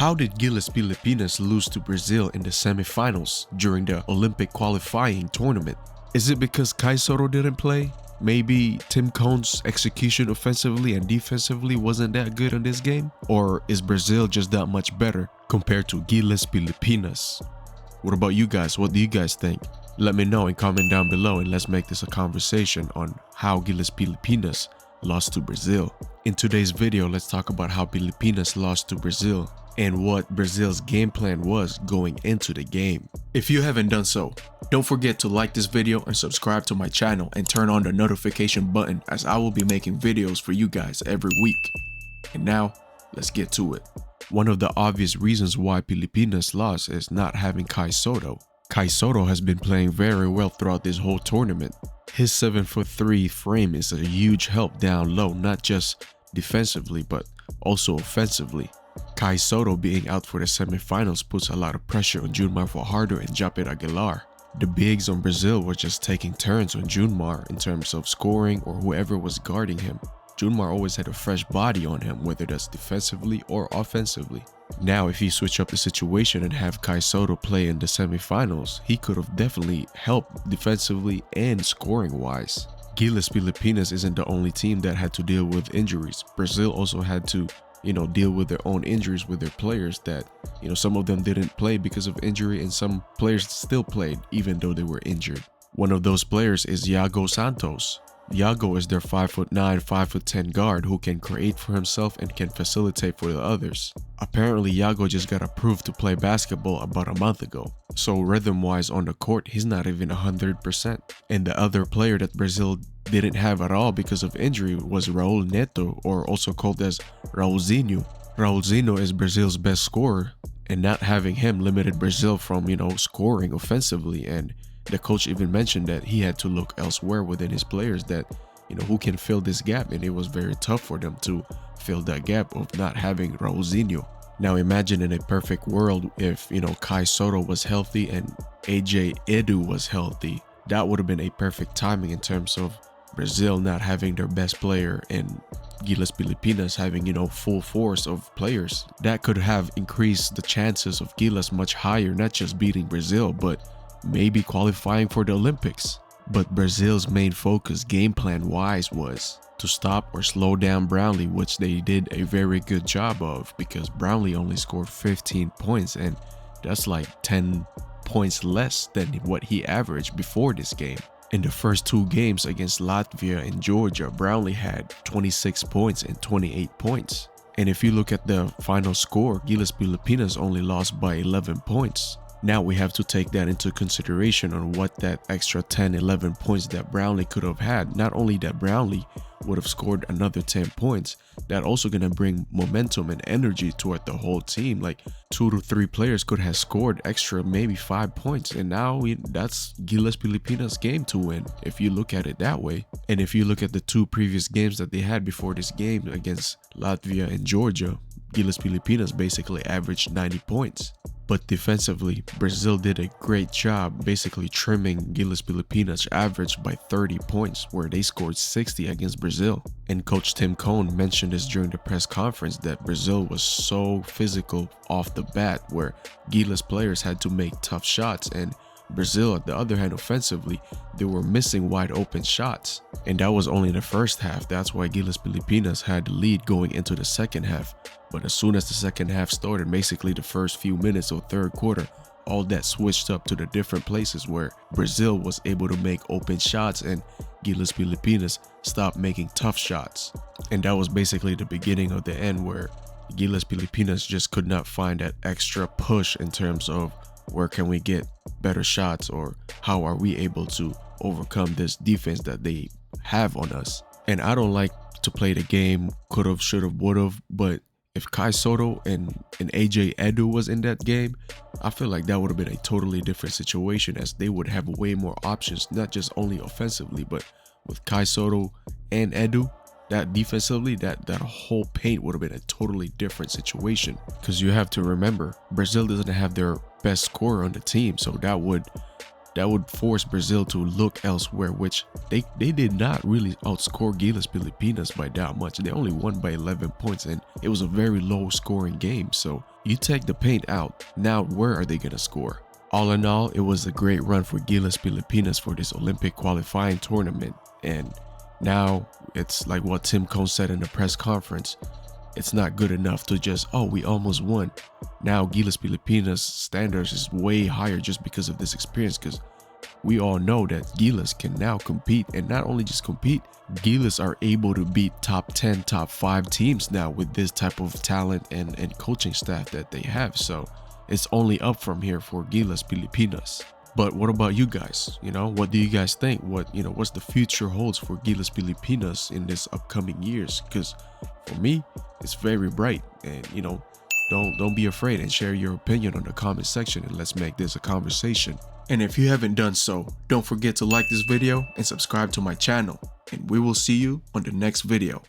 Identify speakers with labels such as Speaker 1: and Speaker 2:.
Speaker 1: How did Gilas Pilipinas lose to Brazil in the semifinals during the Olympic qualifying tournament? Is it because Kai Soto didn't play? Maybe Tim Cone's execution offensively and defensively wasn't that good in this game? Or is Brazil just that much better compared to Gilas Pilipinas? What about you guys? What do you guys think? Let me know and comment down below, and let's make this a conversation on how Gilas Pilipinas lost to Brazil. In today's video, let's talk about how Pilipinas lost to Brazil and what Brazil's game plan was going into the game. If you haven't done so, don't forget to like this video and subscribe to my channel and turn on the notification button, as I will be making videos for you guys every week. And now, let's get to it. One of the obvious reasons why Pilipinas lost is not having Kai Soto. Kai Soto has been playing very well throughout this whole tournament. His 7'3" frame is a huge help down low, not just defensively but also offensively. Kai Soto being out for the semifinals puts a lot of pressure on Junmar Fajardo and Japet Aguilar. The bigs on Brazil were just taking turns on Junmar in terms of scoring or whoever was guarding him. Junmar always had a fresh body on him, whether that's defensively or offensively. Now, if he switch up the situation and have Kai Soto play in the semifinals, he could have definitely helped defensively and scoring wise. Gilas Pilipinas isn't the only team that had to deal with injuries. Brazil also had to deal with their own injuries with their players that, some of them didn't play because of injury and some players still played even though they were injured. One of those players is Yago Santos. Yago is their 5'9", 5'10" guard who can create for himself and can facilitate for the others. Apparently, Yago just got approved to play basketball about a month ago. So rhythm-wise on the court, he's not even 100%. And the other player that Brazil didn't have at all because of injury was Raul Neto, or also called as Raulzinho. Raulzinho is Brazil's best scorer, and not having him limited Brazil from, scoring offensively. And the coach even mentioned that he had to look elsewhere within his players that, who can fill this gap, and it was very tough for them to fill that gap of not having Raulzinho. Now imagine in a perfect world if, Kai Soto was healthy and AJ Edu was healthy. That would have been a perfect timing in terms of Brazil not having their best player and Gilas Pilipinas having, full force of players. That could have increased the chances of Gilas much higher, not just beating Brazil, but maybe qualifying for the Olympics. But Brazil's main focus game plan wise was to stop or slow down Brownlee, which they did a very good job of, because Brownlee only scored 15 points, and that's like 10 points less than what he averaged before this game. In the first two games against Latvia and Georgia, Brownlee had 26 points and 28 points. And if you look at the final score, Gilas Pilipinas only lost by 11 points. Now we have to take that into consideration on what that extra 10-11 points that Brownlee could have had. Not only that Brownlee would have scored another 10 points, that also going to bring momentum and energy toward the whole team. Like 2 to 3 players could have scored extra, maybe 5 points. And now that's Gilas Pilipinas' game to win, if you look at it that way. And if you look at the two previous games that they had before this game against Latvia and Georgia, Gilas Pilipinas basically averaged 90 points. But defensively, Brazil did a great job basically trimming Gilas Pilipinas' average by 30 points, where they scored 60 against Brazil. And Coach Tim Cone mentioned this during the press conference that Brazil was so physical off the bat, where Gilas players had to make tough shots, and Brazil, at the other hand, offensively, they were missing wide open shots. And that was only the first half. That's why Gilas Pilipinas had the lead going into the second half. But as soon as the second half started, basically the first few minutes of third quarter, all that switched up to the different places where Brazil was able to make open shots and Gilas Pilipinas stopped making tough shots. And that was basically the beginning of the end, where Gilas Pilipinas just could not find that extra push in terms of where can we get better shots, or how are we able to overcome this defense that they have on us. And I don't like to play the game could have, should have, would have, but if Kai Soto and AJ Edu was in that game, I feel like that would have been a totally different situation, as they would have way more options, not just only offensively, but with Kai Soto and Edu, that defensively, that whole paint would have been a totally different situation. Because you have to remember, Brazil doesn't have their best scorer on the team, so that would that would force Brazil to look elsewhere, which they did not really outscore Gilas Pilipinas by that much. They only won by 11 points, and it was a very low scoring game. So you take the paint out, now where are they going to score? All in all, it was a great run for Gilas Pilipinas for this Olympic qualifying tournament. And now it's like what Tim Cone said in the press conference. It's not good enough to just, oh, we almost won. Now Gilas Pilipinas standards is way higher just because of this experience, because we all know that Gilas can now compete, and not only just compete, Gilas are able to beat top 10, top 5 teams now with this type of talent and coaching staff that they have. So it's only up from here for Gilas Pilipinas. But what about you guys? What do you guys think? What's the future holds for Gilas Pilipinas in this upcoming years? Because for me, it's very bright. And don't be afraid and share your opinion on the comment section, and let's make this a conversation. And if you haven't done so, don't forget to like this video and subscribe to my channel. And we will see you on the next video.